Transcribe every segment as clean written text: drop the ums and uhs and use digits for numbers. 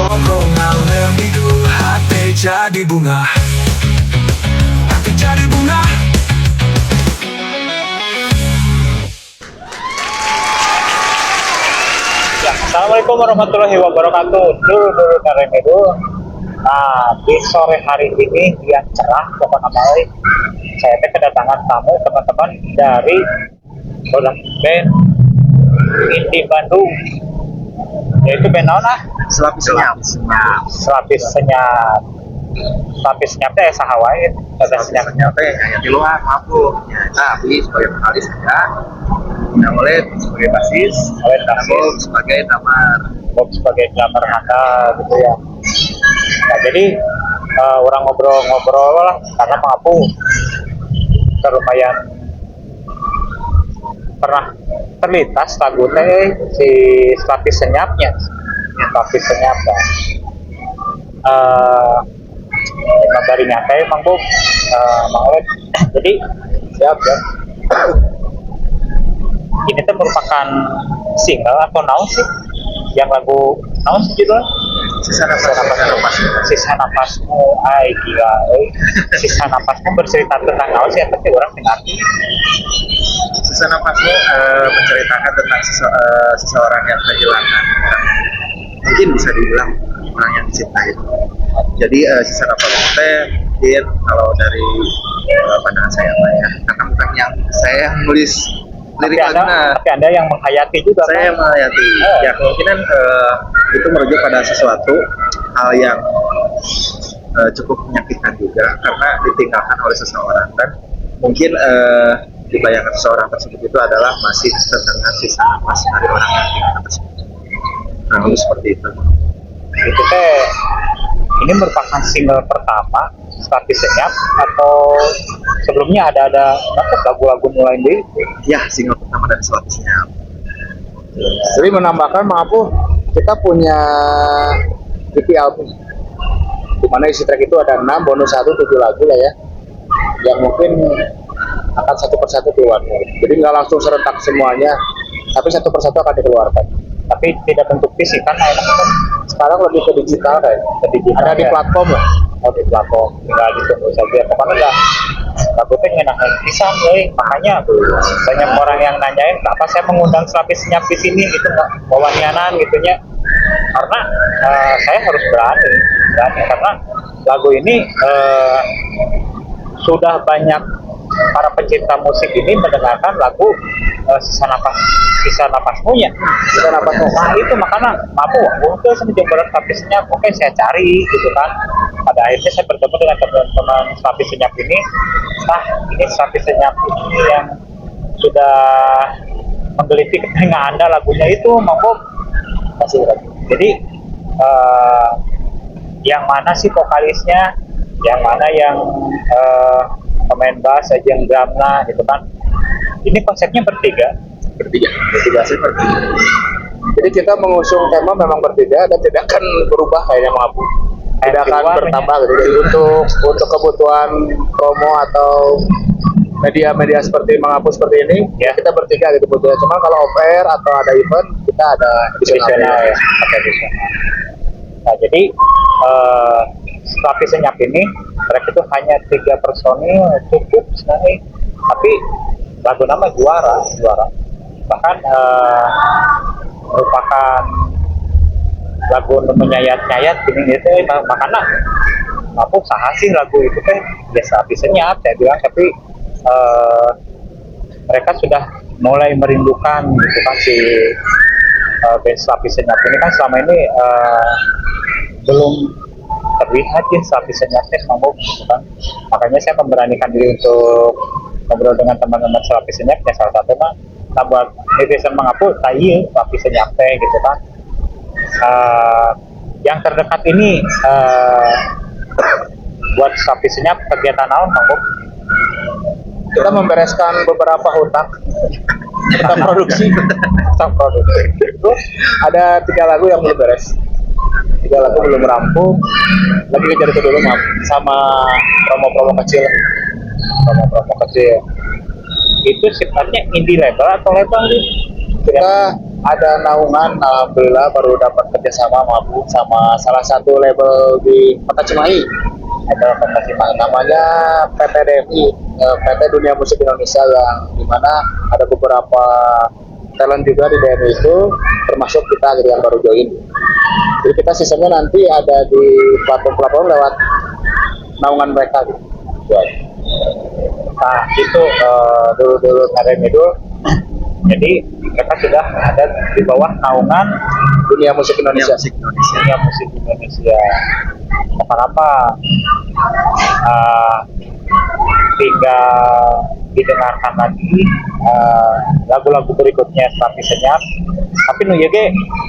ngobrol ngalem hidup, hati jadi bunga, hati jadi bunga. Ya, Assalamualaikum warahmatullahi wabarakatuh. Dulu Karemedu. Nah, di sore hari ini yang cerah, pokoknya baik. Saya kedatangan tamu teman-teman dari band indie Bandung, yaitu band naon ah? Selapis senyap. Selapis senyap. Selapis senyap teh saha wae? Selapis Senyap teh aya di luar, maaf Bu. Ya, tapi sebagai vokalis saya, Nah, oleh sebagai basis, Oleh basis. Bob sebagai drummer. Bob sebagai drummer handal gitu ya. Nah, jadi orang ngobrol-ngobrol lah karena Mang Apu lumayan pernah terlintas lagu teh si Selapis Senyapnya. Selapis Senyap ya. Emang dari nyata Mang Bob, Mang Oleh. Jadi siap ya. Ini tuh merupakan single atau naon sih? Yang lagu naon sih judulnya? Sisa napasmu. Sisa napasmu, ay gila, sisa napasmu bercerita tentang naon sih? Tapi orang mengerti. Sisa napasmu menceritakan tentang seseorang yang kehilangan. Mungkin bisa dibilang orang yang dicintai. Jadi sisa napasmu teh mungkin kalau dari pandangan saya lah ya, karena bukan yang saya yang nulis lirik lagunya. Tapi Anda yang menghayati juga. Saya kan? menghayati. Ya kemungkinan itu merujuk pada sesuatu hal yang cukup menyakitkan juga karena ditinggalkan oleh seseorang, dan mungkin di bayangan seseorang tersebut itu adalah masih terdengar sisa napas dari orang yang tinggal tersebut. Nah, lalu seperti itu. Itu teh ini merupakan single pertama Selapis Senyap atau sebelumnya ada lagu-lagu mulai dari Ya, single pertama dari Selapis Senyap. Jadi menambahkan Mang Apu, kita punya EP album di mana isi track itu ada 6, bonus 1, 7 lagu lah ya, yang mungkin akan satu persatu keluar. Jadi nggak langsung serentak semuanya, tapi satu persatu akan dikeluarkan. tapi tidak bentuk fisik kan enak kan? Sekarang lebih ke digital kayak, ada di platform lah. Oh, di platform tinggal ditunggu saja. Pokoknya enggak lagu teh ngenahin pisan euy, makanya banyak orang yang nanyain kenapa saya mengundang Selapis Senyap di sini gitu, nggak wawanianan gitunya, karena saya harus berani karena lagu ini sudah banyak para pecinta musik ini mendengarkan lagu sisa napasmu ya. Sisa napasmu. Nah itu makanya mampu untuk mencoba Selapis Senyap. Oke, saya cari gitu kan. Pada akhirnya saya bertemu dengan teman-teman Selapis Senyap ini. Nah ini Selapis Senyap ini yang sudah menggelitik telinga Anda lagunya itu mampu masih lagi. Jadi yang mana sih vokalisnya, yang mana yang pemain bass, yang drumnya gitu kan. Ini konsepnya bertiga sih. Jadi kita mengusung tema memang berbeda dan tidak akan berubah kayaknya Mang Apu. Tidak akan bertambah gitu. Jadi untuk kebutuhan promo atau media-media seperti Mang Apu seperti ini, ya kita bertiga gitu butuhnya. Cuma kalau off air atau ada event, kita ada additional ya, pakai additional. Nah jadi Selapis Senyap ini mereka itu hanya 3 personil cukup sekali, tapi lagu nama juara bahkan merupakan lagu menyayat-nyayat gini gitu. Makanya aku saha sih lagu itu teh ya Selapis Senyap saya bilang, tapi mereka sudah mulai merindukan gitu kan si band Selapis Senyap ini kan selama ini belum terlihat ya Selapis Senyap teh gitu kan. Makanya saya memberanikan diri untuk ngobrol dengan teman-teman Selapis Senyap ya, salah satu mah buat netizen Mang Apu tayi Selapis Senyap teh gitu kan. Yang terdekat ini buat Selapis Senyap kegiatan naon Mang Bob? kita membereskan beberapa hutang produksi. Itu ada 3 lagu yang belum beres, 3 lagu belum rampung, lagi kejar itu dulu sama promo-promo kecil. Itu sifatnya indie label atau label nih? Kita ada naungan, alhamdulillah baru dapat kerjasama maupun sama salah satu label di Kota Cimahi. Ada Kota Cimahi namanya PT DMI, PT Dunia Musik Indonesia, yang dimana ada beberapa talent juga di DMI itu, termasuk kita gitu yang baru join. Jadi kita sistemnya nanti ada di platform-platform lewat naungan mereka gitu. Nah itu dulu kemarin itu, jadi mereka sudah ada di bawah naungan Dunia Musik Indonesia. Dunia Musik Indonesia. Apa-apa tinggal didengarkan lagi lagu-lagu berikutnya seperti Senyap. Tapi nu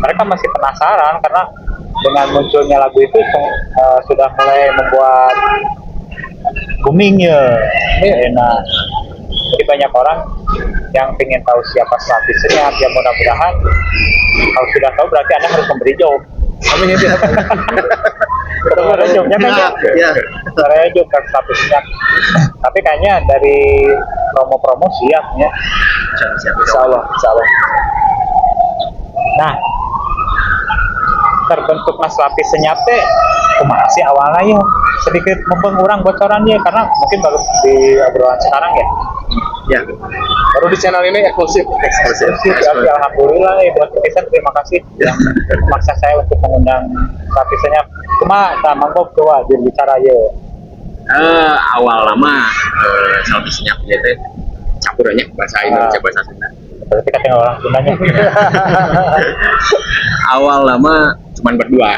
mereka masih penasaran karena dengan munculnya lagu itu sudah mulai membuat boomingnya. Nah, jadi banyak orang yang ingin tahu siapa Selapis Senyap. Ya mudah-mudahan kalau sudah tahu berarti Anda harus memberi job. Amin ya. Ada jobnya kan ya. Saya job ke Selapis Senyap. Tapi kayaknya dari promo-promo siap ya. Insya Allah. Nah, terbentuknya Selapis Senyap teh kumaha sih awalnya ya, sedikit mempengurang bocorannya karena mungkin baru di obrolan sekarang ya. Ya, Baru di channel ini eksklusif. Ya, alhamdulillah ya buat Pisan, terima kasih yang maksa saya untuk mengundang Selapis Senyap. Cuma mangkok coba bicara ya. Awal lama Selapis Senyap itu campurannya bahasa Indonesia bahasa Sunda. Berarti katanya orang Sundanya. Awal lama cuman berdua.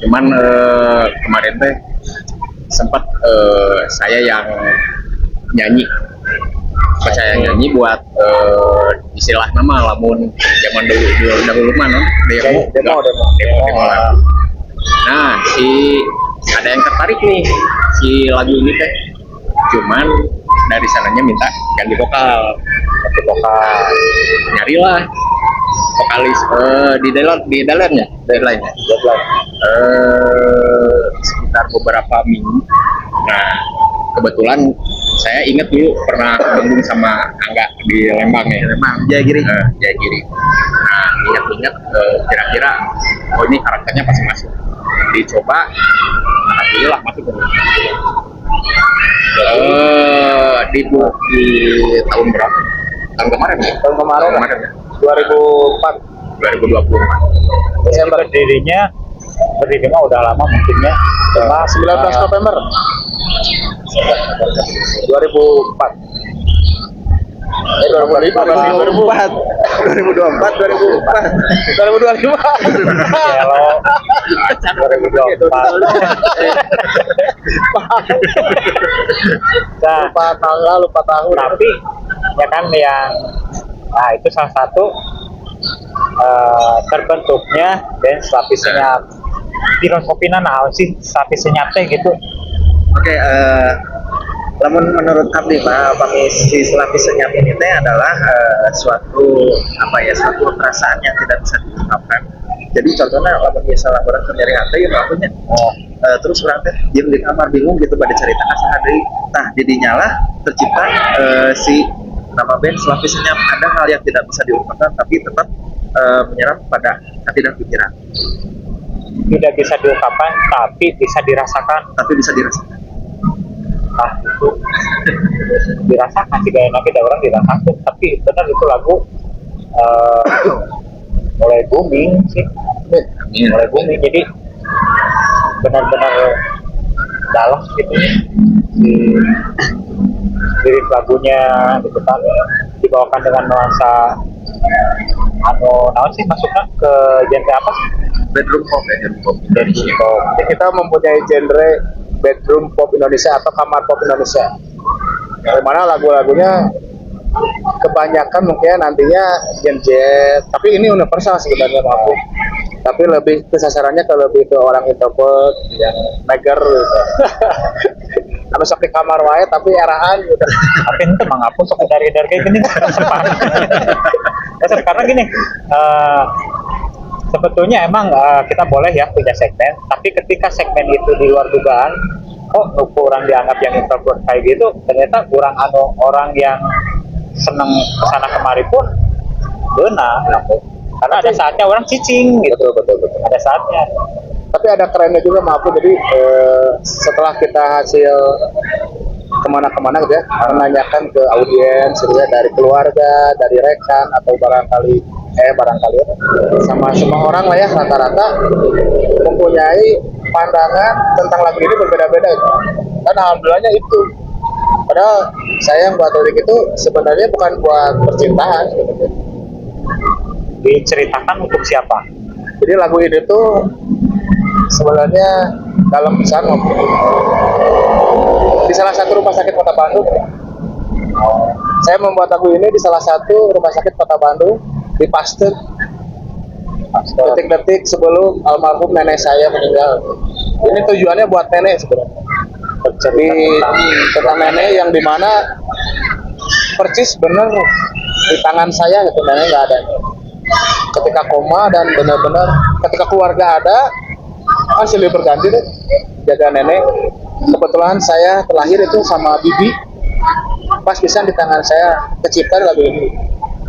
Cuman kemarin teh sempat saya yang nyanyi buat istilah nama lamun zaman dahulu mana demo lagu. Nah, ada yang tertarik nih si lagu ini teh, cuman dari sananya minta ganti vokal, nyarilah vokalis di deadline-nya sekitar beberapa minggu. Nah, kebetulan saya ingat dulu pernah manggung sama Angga di Lembang ya. Jayagiri. Jayagiri. Nah, ingat kira-kira ini karakternya pasti masuk. Dicoba, alhamdulillah masuk. Di tahun berapa? Tahun kemarin ya? Tahun kemarin ya? 2004. 2024. Desember berdiri mah udah lama mungkinnya. Cuma 19 November 2004. 2025. Kalau 2024. Lupa tahun. Tapi ya kan yang itu salah satu terbentuknya dan Selapis Senyap. Filosofina naon sih Selapis Senyap teh gitu. Oke, namun menurut Abdi Pak, si Selapis Senyap ini teh adalah suatu perasaan yang tidak bisa diungkapkan. Jadi contohnya kalau misalnya orang nyari hati ya maksudnya terus orang teh diem di kamar bingung gitu pada cerita kasar hari. Nah, jadinya lah tercipta si nama band Selapis Senyap. Ada hal yang tidak bisa diungkapkan tapi tetap menyerap pada hati dan pikiran. Tidak bisa diungkapkan tapi bisa dirasakan. Nah itu dirasakan sih gaya nanti ada orang dirasakan, tapi benar itu lagu mulai booming sih, jadi benar-benar dalam gitu si lirik lagunya gitu kan, dibawakan dengan nuansa naon sih masuknya ke genre apa sih? Bedroom pop. Jadi kita mempunyai genre bedroom pop Indonesia atau kamar pop Indonesia, yang mana lagu-lagunya kebanyakan mungkin nantinya Gen Z, tapi ini universal sebenarnya aku. Tapi lebih ke sasarannya lebih ke orang introvert yang mager gitu. Harus di kamar wae tapi eraan gitu. Tapi itu mah ngapus sok dari kayak gini. Karena gini, sebetulnya emang kita boleh ya punya segmen, tapi ketika segmen itu di luar dugaan, kurang dianggap yang introvert kayak gitu, ternyata kurang orang yang seneng kesana kemari pun benar karena ada saatnya orang cicing gitu. Betul. Ada saatnya. Tapi ada kerennya juga maaf jadi setelah kita hasil kemana-kemana gitu ya, menanyakan ke audiens gitu ya, dari keluarga, dari rekan atau barangkali sama semua orang lah ya, rata-rata mempunyai pandangan tentang lagu ini berbeda-beda gitu. Dan alhamdulillahnya itu, padahal saya yang buat lirik itu sebenarnya bukan buat percintaan gitu. Diceritakan untuk siapa? Jadi lagu ini tuh sebenarnya dalam pesan di salah satu rumah sakit Kota Bandung. Saya membuat lagu ini di salah satu rumah sakit Kota Bandung di Pasteur. Detik-detik sebelum almarhum nenek saya meninggal. Ini tujuannya buat nenek sebenarnya. Jadi tentang nenek yang dimana percis bener di tangan saya gitu, nenek nggak ada. Ketika koma dan benar-benar ketika keluarga ada kan silih berganti deh jaga nenek. Kebetulan saya terlahir itu sama bibi, pas bisa di tangan saya kecipta lagu ini.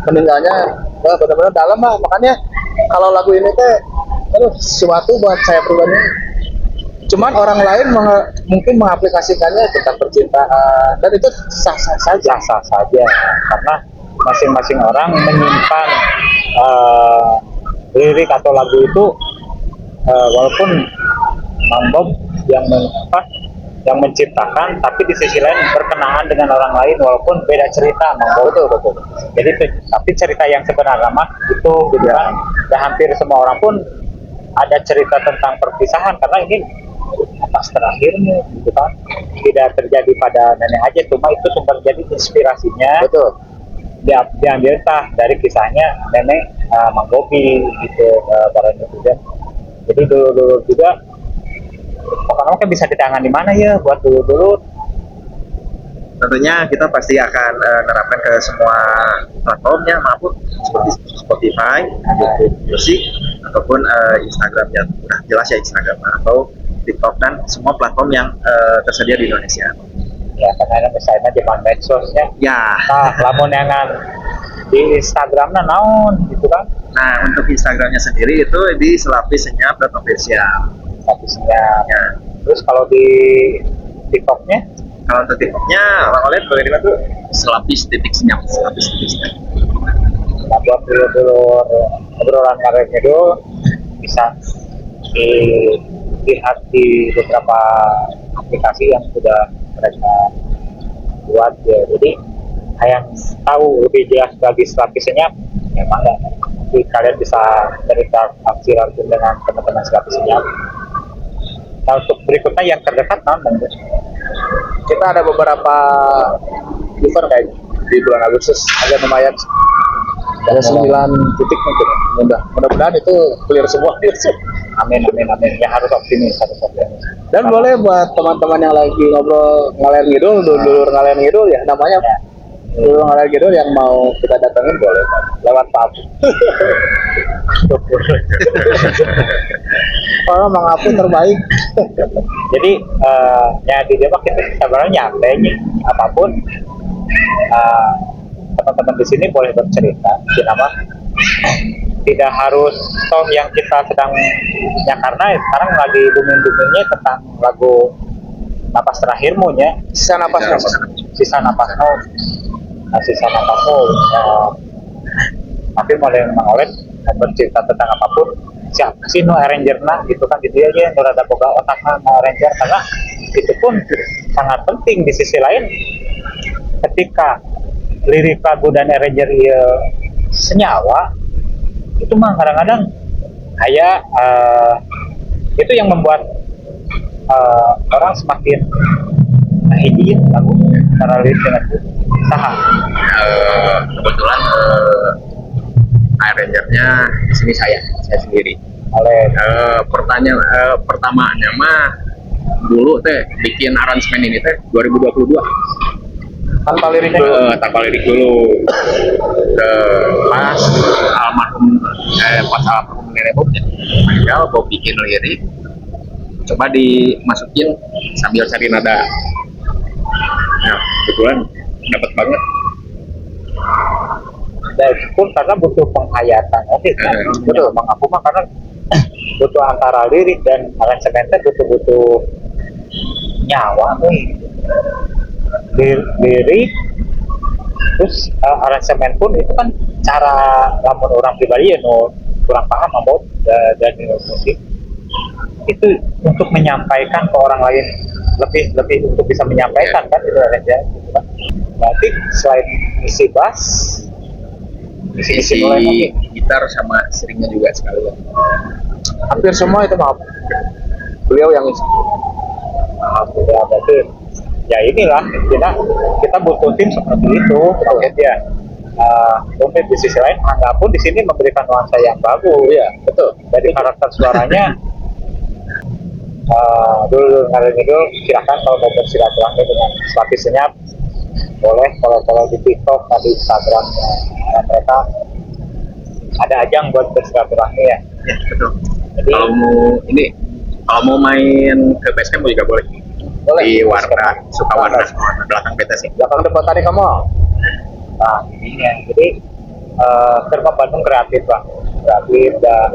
Meninggalnya benar-benar dalam lah, makanya kalau lagu ini teh sesuatu buat saya pribadi. Cuman orang lain mungkin mengaplikasikannya tentang percintaan dan itu sah-sah saja karena masing-masing orang menyimpan lirik atau lagu itu walaupun Mang Bob yang menciptakan, tapi di sisi lain berkenaan dengan orang lain walaupun beda cerita, Mang Bob. Betul. Jadi tapi cerita yang sebenarnya mah itu gitu kan. Dan hampir semua orang pun ada cerita tentang perpisahan karena ini atas terakhirnya gitu kan. Tidak terjadi pada nenek aja, cuma itu sumber jadi inspirasinya. betul. Diambil dari kisahnya nenek Mang Bobi gitu para netizen. Jadi dulu juga pokoknya kan bisa ditangan di mana ya buat dulu. Tentunya kita pasti akan menerapkan ke semua platformnya, maupun seperti Spotify, YouTube Music, ataupun Instagramnya, udah jelas ya Instagram atau TikTok dan semua platform yang tersedia di Indonesia. Ya karena misalnya di medsosnya. Ya. Nah, lamun yangan di Instagramnya naon gitu kan. Nah, untuk Instagramnya sendiri itu di selapissenyap.official. Statusnya. Ya. Terus kalau di TikToknya? Kalau untuk TikToknya, Bang Oled bagaimana tuh? Selapis titik senyap. Nah, buat dulu obrolan karirnya dulu bisa dilihat di beberapa aplikasi yang sudah mereka buat ya. Jadi yang tahu lebih jelas lagi selapisnya memang nggak. Jadi kalian bisa berinteraksi langsung dengan teman-teman selapisnya. Nah untuk berikutnya yang terdekat Kita ada beberapa event kayak di bulan Agustus agak lumayan. Ada 9 titik mungkin. Mudah-mudahan itu clear semua. Amin. Ya harus optimis. Dan boleh buat teman-teman yang lagi ngobrol ngalir ngidul, dulur ngalir ngidul ya namanya. Dulur ngalir ngidul yang mau kita datengin boleh lewat Pak Apu. Kalau Mang Apu terbaik. Jadi ya di Depok kita sebenarnya nyantai apapun. Teman-teman di sini boleh bercerita, nama tidak harus song yang kita sedang karena sekarang lagi booming-boomingnya tentang lagu Napas Terakhirmu ya, sisa napasmu tapi mulai Mang Oled bercerita tentang apapun siapa sih no arrangerna gitu kan gitu aja no rada boga otakna no arranger karena itu pun sangat penting. Di sisi lain ketika lirik lagu dan arranger ya senyawa itu mah kadang-kadang kayak itu yang membuat orang semakin hijin lagu karena lirik dengan saha. Kebetulan arrangernya di sini saya sendiri. Oleh Pertamanya mah dulu teh bikin aransemen ini teh 2022. tanpa liriknya Tanpa lirik dulu. Pas almarhum nenek Bob meninggal, Bob bikin lirik, coba dimasukin sambil cari nada. Nah kebetulan dapat banget. dan itu pun karena butuh penghayatan. Oke, betul Bang Apu mah karena butuh antara lirik dan aransemennya butuh nyawa nih. Lirik terus aransemen pun itu kan cara lamun orang pribadi ya no kurang paham about dan musik itu untuk menyampaikan ke orang lain lebih untuk bisa menyampaikan kan itu aja. Berarti selain isi bass, isi gitar sama stringnya juga sekalian. Hampir semua itu maaf. Beliau yang isi. Alhamdulillah berarti ya inilah kita butuh tim seperti itu ya. Mungkin di sisi lain Angga pun di sini memberikan nuansa yang bagus ya betul. Jadi karakter suaranya dulu silakan kalau mau bersilaturahmi dengan Selapis Senyap boleh kalau di TikTok di Instagramnya mereka ada ajang buat bersilaturahmi ya. Ya betul. Jadi kalau mau main ke basecamp juga boleh. Di Warna Sukawarna belakang BTS belakang tempat tadi kamu. Nah ininya jadi Gerbang Bandung kreatif Bang, kreatif dan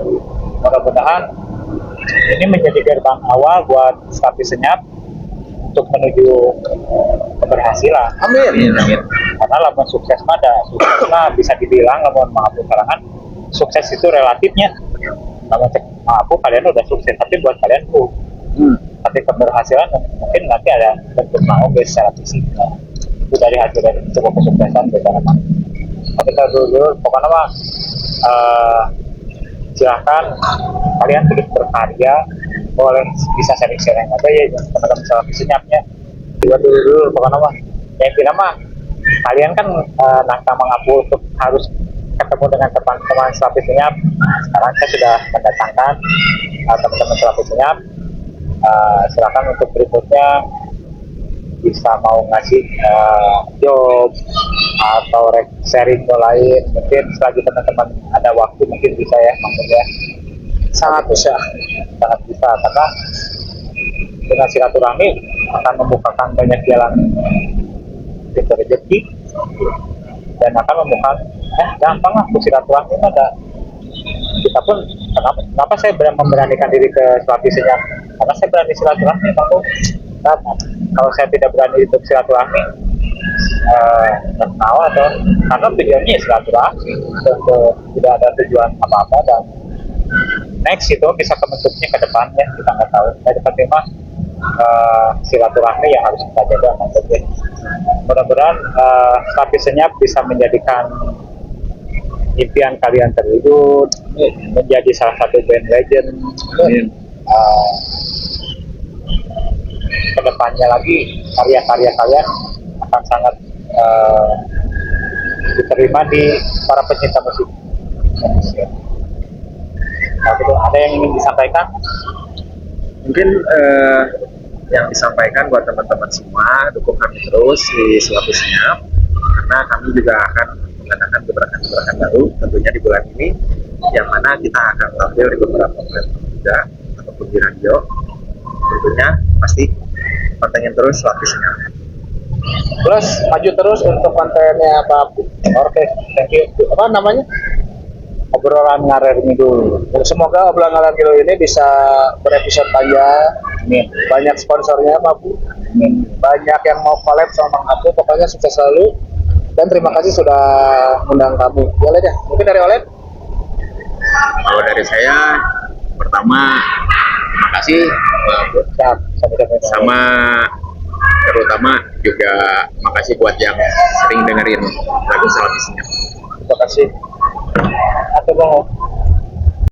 mudah-mudahan ini menjadi gerbang awal buat Selapis Senyap untuk menuju keberhasilan. Amin. Karena lamun sukses sukseslah bisa dibilang lamun maaf karangan sukses itu relatifnya. Lamun maaf kalian udah sukses tapi buat kalian tapi keberhasilan mungkin nanti ada bentuk mau secara fisik. Itu dari hasil dari sebuah kesuksesan bersama. Tapi kalau dulu pokoknya mah silahkan kalian terus berkarya, boleh bisa sharing-sharing aja ya teman-teman Selapis Senyapnya. Juga dulu pokoknya mah yang kira mah kalian kan nangka mengaku untuk harus ketemu dengan teman-teman Selapis Senyap. Sekarang saya sudah mendatangkan teman-teman Selapis Senyap. Silakan untuk berikutnya bisa mau ngasih job atau sharing lain mungkin selagi teman-teman ada waktu mungkin bisa ya maksudnya sangat bisa karena dengan silaturahmi akan membukakan banyak jalan pintu rezeki dan akan membuka gampang lah silaturahmi ada kita pun kenapa saya memberanikan diri ke Selapis Senyap karena saya berani silaturahmi kalau saya tidak berani untuk silaturahmi atau karena tujuannya silaturahmi tidak ada tujuan apa-apa dan next itu bisa kebentuknya ke depannya kita nggak tahu dari pertama silaturahmi yang harus kita jaga maksudnya mudah-mudahan Selapis Senyap bisa menjadikan impian kalian terwujud menjadi salah satu band legend kedepannya lagi karya-karya kalian akan sangat diterima di para pecinta musik. Nah, itu ada yang ingin disampaikan? Mungkin yang disampaikan buat teman-teman semua dukung kami terus di Selapis Senyap karena kami juga akan mengadakan gebrakan-gebrakan baru tentunya di bulan ini yang mana kita akan tampil di beberapa platform juga ataupun di radio tentunya pasti pantengin terus Selapis Senyap. Plus maju terus untuk kontennya Pak. Oke, thank you. Apa namanya? Obrolan ngarer ngidul. Semoga obrolan ngarer ngidul ini bisa berepisode panjang. Amin. Banyak sponsornya Pak Bu. Amin. Banyak yang mau collab sama Mang Apu. Pokoknya sukses selalu. Dan terima kasih sudah undang kami. Boleh deh. Mungkin dari Oled. Kalau dari saya pertama makasih sama terutama juga makasih buat yang sering dengerin lagu Selapis Senyap. Terima kasih. Atau